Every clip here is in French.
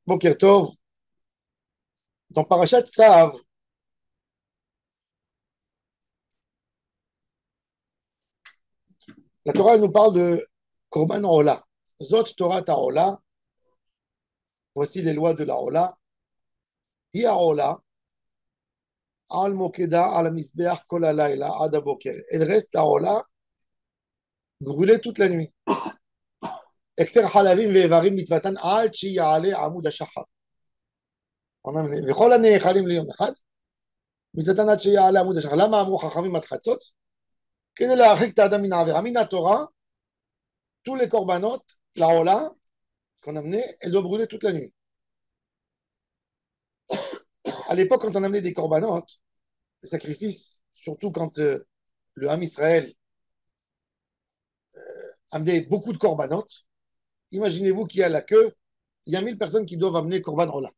Boker Tov, dans Parashat Tzav, la Torah nous parle de Korban Ola. Zot Torah Ta'ola, voici les lois de la Ola. Hi Ola, Al Mokeda, Al Misbeach, Kol Alayla, Ad Aboker. Elle reste la Ola brûlée toute la nuit. Ekter Halavim Ve'evarim Mitzvatan, Al Chi Ya'ale Amud HaShachar. On a mené. V'chol HaNe'echalim Liyom Echad, Mitzvatan Al Chi Ya'ale Amud HaShachar. Lama Amru Chachamim Ad Chatzot, כדי להרחיק את האדם מן העבירה. מן התורה, tous les korbanot, la Ola, qu'on a amené, elle doit brûler toute la nuit. À l'époque, quand on amenait des corbanotes, des sacrifices, surtout quand le Ham Israël amenait beaucoup de corbanotes, imaginez-vous qu'il y a la queue, il y a 1000 personnes qui doivent amener korban ola.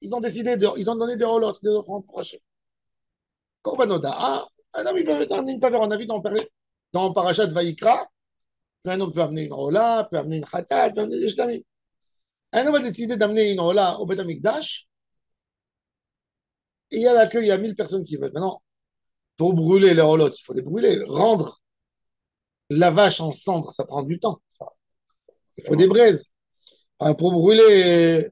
Ils ont donné des holotes, des offrandes pour Hachem. Korban ola, un homme, il veut donner une faveur. On a vu dans Parashat Vaïkra, un homme peut amener une ola, peut amener une khatat, peut amener des shlamim. Un homme a décidé d'amener une ola au Beth Amikdash, et il y a la queue, il y a 1000 personnes qui veulent. Maintenant, pour brûler les holotes, il faut les brûler, rendre la vache en cendre, ça prend du temps. Il faut des braises. Enfin, pour brûler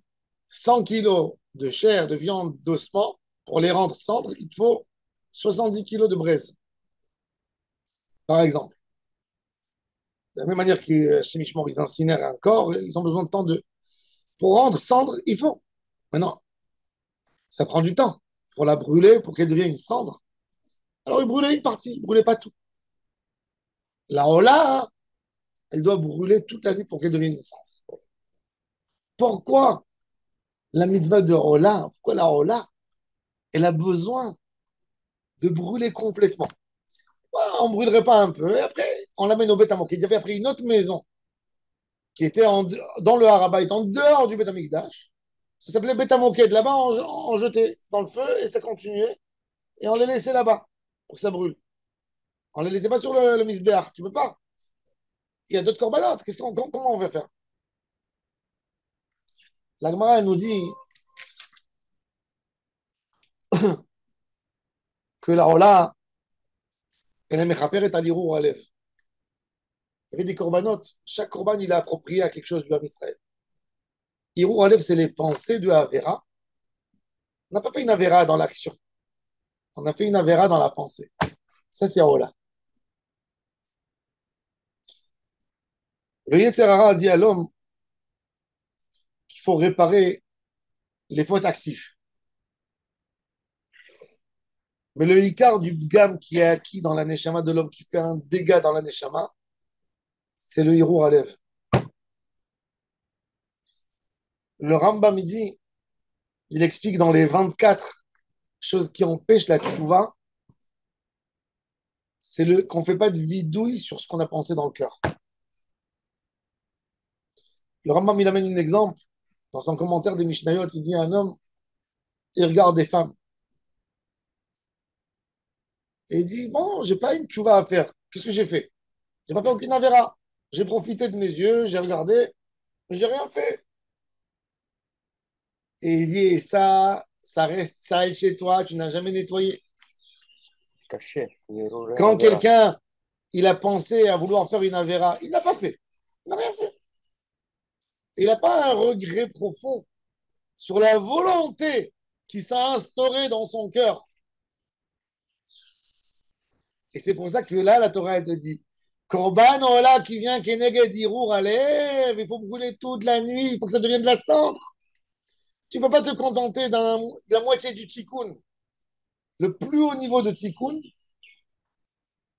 100 kilos de chair, de viande, d'ossement, pour les rendre cendres, il faut 70 kilos de braise, par exemple. De la même manière que chez Mishmor, ils incinèrent un corps, ils ont besoin de temps de... Pour rendre cendre, il faut. Maintenant, ça prend du temps pour la brûler, pour qu'elle devienne une cendre. Alors, ils brûlaient une partie, ils ne brûlaient pas tout. La hola, elle doit brûler toute la nuit pour qu'elle devienne une cendre. Pourquoi la mitzvah de hola, pourquoi la hola, elle a besoin de brûler complètement? On ne brûlerait pas un peu. Et après, on l'amène au Beth Amikdash. Il y avait après une autre maison qui était dans le Harabait, en dehors du Beth Amikdash. Ça s'appelait Beth Amikdash. Là-bas, on jetait dans le feu et ça continuait. Et on les laissait là-bas pour que ça brûle. On les laissait pas sur le Misbéach. Tu peux pas. Il y a d'autres corbanotes. Comment on va faire? La Gemara, elle nous dit que la Ola, elle est mechaper et alirou alev. Il y avait des corbanotes. Chaque corban, il est approprié à quelque chose du Ham Israël. Irou alev, c'est les pensées de Avera. On n'a pas fait une Avera dans l'action. On a fait une Avera dans la pensée. Ça, c'est Aola. Le Yetzer Hara a dit à l'homme qu'il faut réparer les fautes actives. Mais le Ikar du Gam qui est acquis dans la Neshama de l'homme, qui fait un dégât dans la Neshama, c'est le Hirour Alev. Le Rambam, il dit, il explique dans les 24 choses qui empêchent la tchouva, c'est qu'on ne fait pas de vidouille sur ce qu'on a pensé dans le cœur. Le Rambam, il amène un exemple. Dans son commentaire des Mishnayot, il dit à un homme, il regarde des femmes. Et il dit, bon, j'ai pas une tchouva à faire. Qu'est-ce que j'ai fait? J'ai pas fait aucune avéra. J'ai profité de mes yeux, j'ai regardé, mais j'ai rien fait. Et il dit, et ça reste sale chez toi, tu n'as jamais nettoyé. Caché. Quand quelqu'un, il a pensé à vouloir faire une avéra, il n'a pas fait. Il n'a rien fait. Il n'a pas un regret profond sur la volonté qui s'est instaurée dans son cœur. Et c'est pour ça que là, la Torah, elle te dit, Korban Ola qui vient, Keneged Irour Alev, il faut brûler toute la nuit, il faut que ça devienne de la cendre. Tu ne peux pas te contenter de la moitié du tikkun. Le plus haut niveau de tikkun,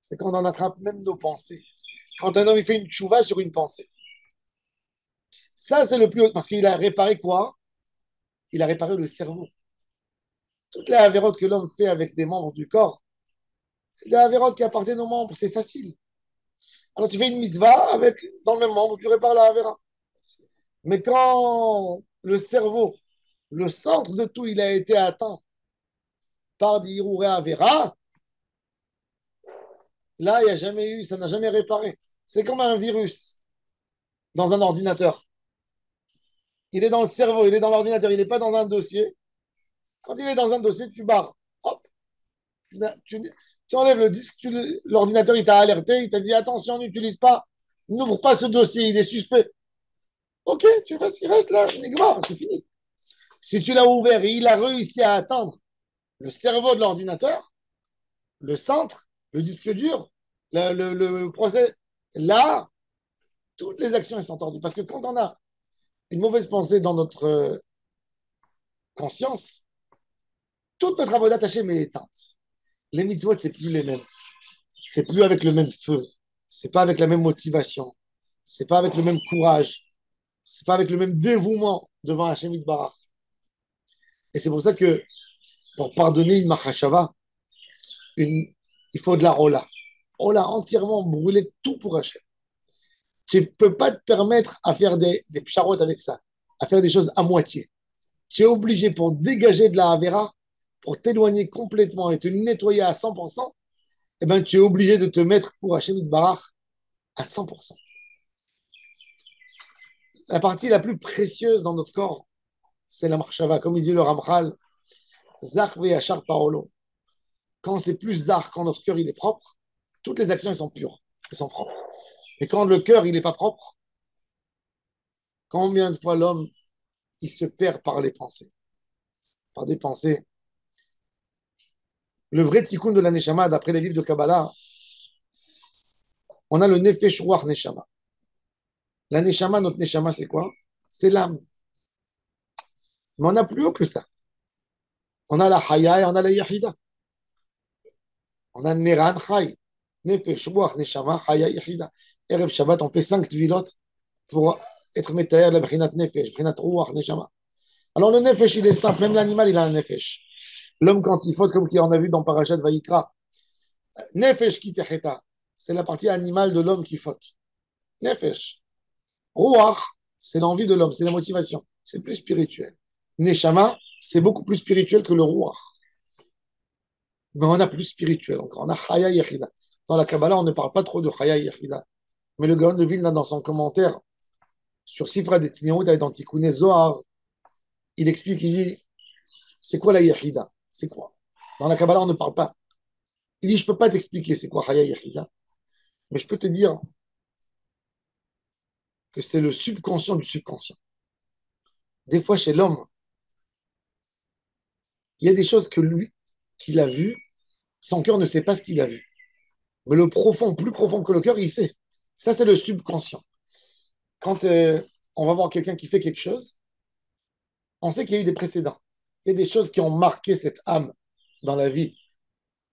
c'est quand on attrape même nos pensées. Quand un homme il fait une tchouva sur une pensée. Ça, c'est le plus haut. Parce qu'il a réparé quoi? Il a réparé le cerveau. Toutes les avérotes que l'homme fait avec des membres du corps, c'est des avérotes qui appartiennent aux membres. C'est facile. Alors tu fais une mitzvah avec, dans le même membre, tu répares la avéra. Mais quand le cerveau, le centre de tout, il a été atteint par des Hirouré Avera, là, il n'y a jamais eu, ça n'a jamais réparé. C'est comme un virus dans un ordinateur. Il est dans le cerveau, il est dans l'ordinateur, il n'est pas dans un dossier. Quand il est dans un dossier, tu barres. Hop, tu, tu enlèves le disque, l'ordinateur, il t'a alerté, il t'a dit attention, n'utilise pas, n'ouvre pas ce dossier, il est suspect. Ok, tu restes, il reste là, c'est fini. Si tu l'as ouvert et il a réussi à atteindre le cerveau de l'ordinateur, le centre, le disque dur, le procès, là, toutes les actions elles sont tordues. Parce que quand on a une mauvaise pensée dans notre conscience, toute notre avodat Hashem est éteinte. Les mitzvot, c'est plus les mêmes. C'est plus avec le même feu. C'est pas avec la même motivation. C'est pas avec le même courage. C'est pas avec le même dévouement devant Hashem Itbarach. Et c'est pour ça que pour pardonner une machashava, il faut de la rola. Rola entièrement brûler tout pour Hashem. Tu ne peux pas te permettre à faire des pcharotes avec ça, à faire des choses à moitié. Tu es obligé pour dégager de la Havera, pour t'éloigner complètement et te nettoyer à 100%, eh ben, tu es obligé de te mettre pour Hashem Itbarach à 100%. La partie la plus précieuse dans notre corps, c'est la marshava. Comme il dit le Ramchal, Zach Achar Paolo. Quand c'est plus zar, quand notre cœur il est propre, toutes les actions elles sont pures, elles sont propres. Et quand le cœur il n'est pas propre, combien de fois l'homme il se perd par les pensées, par des pensées. Le vrai tikkun de la neshama, d'après les livres de Kabbalah, on a le nefesh ruach neshama. La neshama, notre neshama, c'est quoi? C'est l'âme. Mais on a plus haut que ça. On a la haya et on a la yachida. On a neran chay. Nefesh ruach neshama, haya yachida. Erev Shabbat, on fait 5 tvilot pour être métayer la brinat nefesh, brinat ruach neshama. Alors le nefesh, il est simple. Même l'animal, il a un nefesh. L'homme, quand il faute, comme on a vu dans Parashat Vayikra, nefesh kitecheta, c'est la partie animale de l'homme qui faute. Nefesh. Ruach, c'est l'envie de l'homme, c'est la motivation. C'est plus spirituel. Neshama, c'est beaucoup plus spirituel que le Ruach. Mais on a plus spirituel encore. On a Chaya Yechida. Dans la Kabbalah, on ne parle pas trop de Chaya Yechida. Mais le Gaon de Vilna, dans son commentaire sur Sifra des Tzniot et dans Tikkun Zohar, il explique, il dit, c'est quoi la Yechida? C'est quoi? Dans la Kabbalah, on ne parle pas. Il dit, je ne peux pas t'expliquer c'est quoi Chaya Yechida, mais je peux te dire que c'est le subconscient du subconscient. Des fois, chez l'homme, il y a des choses que lui, qu'il a vues, son cœur ne sait pas ce qu'il a vu. Mais le profond, plus profond que le cœur, il sait. Ça, c'est le subconscient. Quand on va voir quelqu'un qui fait quelque chose, on sait qu'il y a eu des précédents. Il y a des choses qui ont marqué cette âme dans la vie.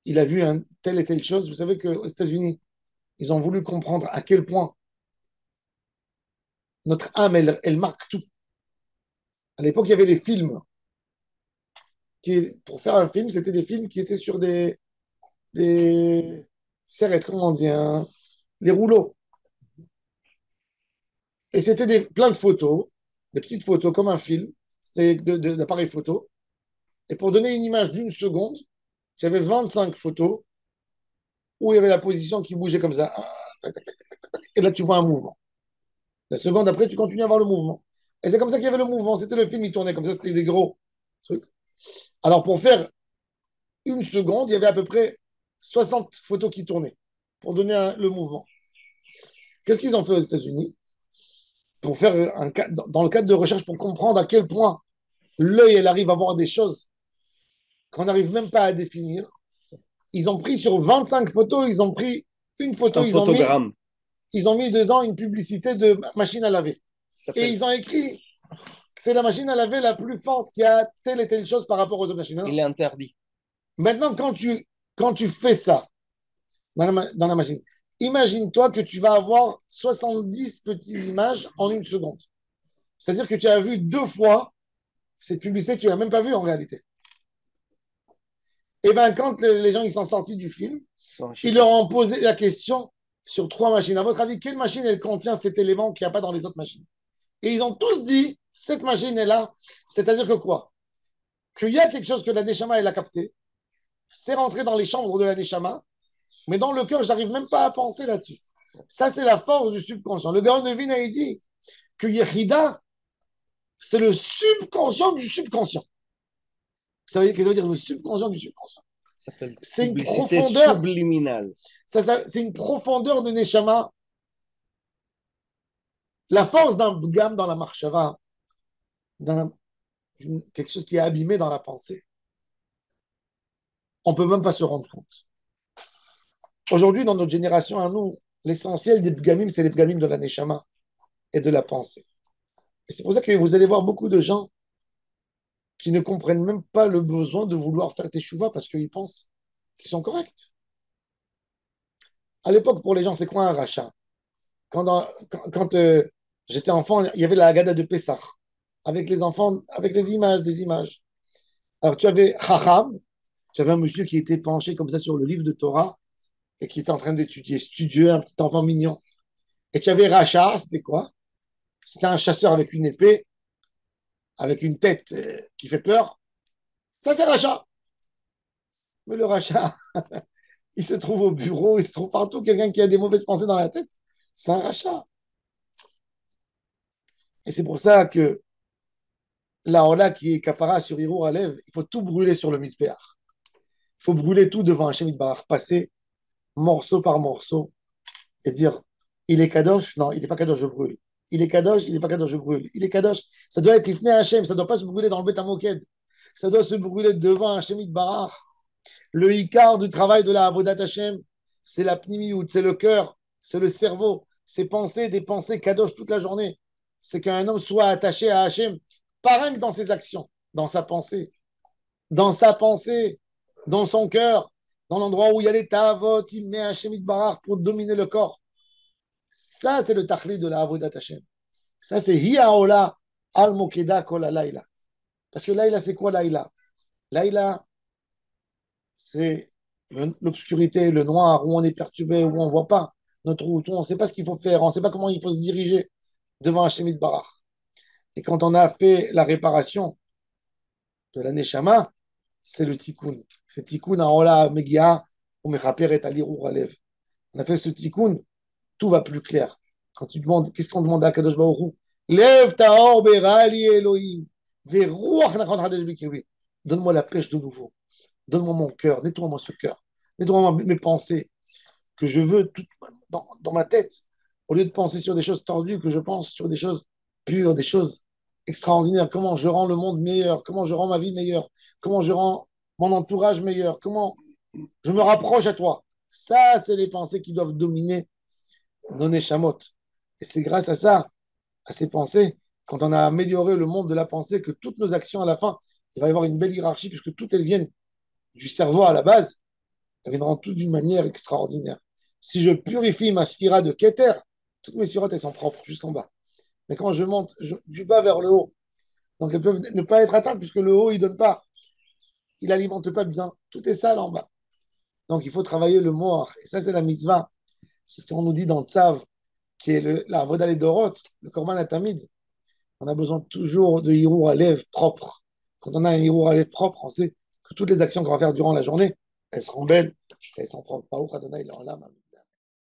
Il a vu telle et telle chose. Vous savez qu'aux États-Unis, ils ont voulu comprendre à quel point notre âme, elle marque tout. À l'époque, il y avait des films. Pour faire un film, c'était des films qui étaient sur des serrettes, comment on dit, des rouleaux. Et c'était plein de photos, des petites photos comme un film. C'était d'appareil photo. Et pour donner une image d'une seconde, j'avais 25 photos où il y avait la position qui bougeait comme ça. Et là, tu vois un mouvement. La seconde après, tu continues à voir le mouvement. Et c'est comme ça qu'il y avait le mouvement. C'était le film, il tournait comme ça. C'était des gros trucs. Alors, pour faire une seconde, il y avait à peu près 60 photos qui tournaient pour donner le mouvement. Qu'est-ce qu'ils ont fait aux États-Unis pour faire dans le cadre de recherche pour comprendre à quel point l'œil elle arrive à voir des choses qu'on n'arrive même pas à définir. Ils ont pris sur 25 photos, ils ont pris une photo, Un photogramme. Ils ont mis dedans une publicité de machine à laver. Et S'appelle. ils ont écrit que c'est la machine à laver la plus forte qui a telle et telle chose par rapport aux autres machines. Il est interdit. Maintenant, quand tu fais ça dans la machine, imagine-toi que tu vas avoir 70 petites images en une seconde. C'est-à-dire que tu as vu 2 fois cette publicité, tu ne l'as même pas vue en réalité. Et bien, quand les gens ils sont sortis du film, ils leur ont posé la question sur 3 machines. À votre avis, quelle machine elle contient cet élément qu'il n'y a pas dans les autres machines? Et ils ont tous dit, cette machine est là. C'est-à-dire que quoi? Qu'il y a quelque chose que la Neshama elle a capté, c'est rentré dans les chambres de la Neshama, mais dans le cœur, je n'arrive même pas à penser là-dessus. Ça, c'est la force du subconscient. Le Gaon de Vina, il dit que Yechida, C'est le subconscient du subconscient. Vous savez qu'est-ce que ça veut dire le subconscient du subconscient? Ça s'appelle C'est une publicité profondeur, subliminale. c'est une profondeur de Neshama. La force d'un gamme dans la marshava, d'un quelque chose qui est abîmé dans la pensée, on ne peut même pas se rendre compte. Aujourd'hui, dans notre génération à nous, l'essentiel des bgamim, c'est les bgamim de la neshama et de la pensée. Et c'est pour ça que vous allez voir beaucoup de gens qui ne comprennent même pas le besoin de vouloir faire teshuva parce qu'ils pensent qu'ils sont corrects. À l'époque, pour les gens, c'est quoi un rachat? Quand j'étais enfant, il y avait la Haggadah de Pessah, avec les enfants, avec les images, des images. Alors, tu avais Chacham, tu avais un monsieur qui était penché comme ça sur le livre de Torah et qui était en train d'étudier, studieux, un petit enfant mignon. Et tu avais Racha, c'était quoi? C'était un chasseur avec une épée, avec une tête qui fait peur. Ça, c'est Racha. Mais le Racha, il se trouve au bureau, il se trouve partout. Quelqu'un qui a des mauvaises pensées dans la tête, c'est un Racha. Et c'est pour ça que la Ola qui est capara sur Hirour Alev, il faut tout brûler sur le Misbéach. Il faut brûler tout devant Hachem Itbarach, passer morceau par morceau et dire il est Kadosh, non, il n'est pas Kadosh, je brûle. Il est Kadosh, il n'est pas Kadosh, je brûle. Il est Kadosh, ça doit être Lifnei Hachem, ça ne doit pas se brûler dans le Beth Hamoked. Ça doit se brûler devant Hachem Itbarach. Le Icar du travail de la Avodat Hachem, c'est la Pnimiout, c'est le cœur, c'est le cerveau, c'est penser des pensées Kadosh toute la journée. C'est qu'un homme soit attaché à Hachem, pas rien que dans ses actions, dans sa pensée, dans son cœur, dans l'endroit où il y a les Tavot, il met Hachem Itbarach pour dominer le corps. Ça, c'est le tachli de la Avodat Hashem. Ça, c'est Hiaola al Mokeda Kola Laila. Parce que Laila, c'est quoi Laila? Laila, c'est l'obscurité, le noir, où on est perturbé, où on ne voit pas notre route, où on ne sait pas ce qu'il faut faire, on ne sait pas comment il faut se diriger devant Hachem Barach. Et quand on a fait la réparation de la Neshama, c'est le tikkun. C'est tikkun Aola Megia, ou Mechaper et Alirur Alev. On a fait ce tikkun, tout va plus clair. Quand tu demandes, qu'est-ce qu'on demande à Kadosh Baruch Hu? Lève ta orbe rali Elohim. Verouach nachon hadesh bikirbi. Donne-moi la pêche de nouveau. Donne-moi mon cœur. Nettoie-moi ce cœur. Nettoie-moi mes pensées que je veux tout dans ma tête. Au lieu de penser sur des choses tordues, que je pense sur des choses pures, des choses extraordinaires. Comment je rends le monde meilleur? Comment je rends ma vie meilleure? Comment je rends mon entourage meilleur? Comment je me rapproche à toi? Ça, c'est les pensées qui doivent dominer nos neshamot. Et c'est grâce à ça, à ces pensées, quand on a amélioré le monde de la pensée, que toutes nos actions à la fin, il va y avoir une belle hiérarchie, puisque toutes elles viennent du cerveau à la base, elles viendront toutes d'une manière extraordinaire. Si je purifie ma sphira de Keter, toutes mes sphirotes, elles sont propres jusqu'en bas. Mais quand je monte du bas vers le haut, donc elles peuvent ne pas être atteintes, puisque le haut, il donne pas, il alimente pas bien. Tout est sale en bas. Donc il faut travailler le moar. Et ça, c'est la mitzvah. C'est ce qu'on nous dit dans Tzav, qui est la Vodale Dorot, le Korban Atamid. On a besoin toujours de Hirour à lèvres propre. Quand on a un Hirour à lèvres propre, on sait que toutes les actions qu'on va faire durant la journée, elles seront belles, elles sont propres. Baruch Adonai, l'Olam.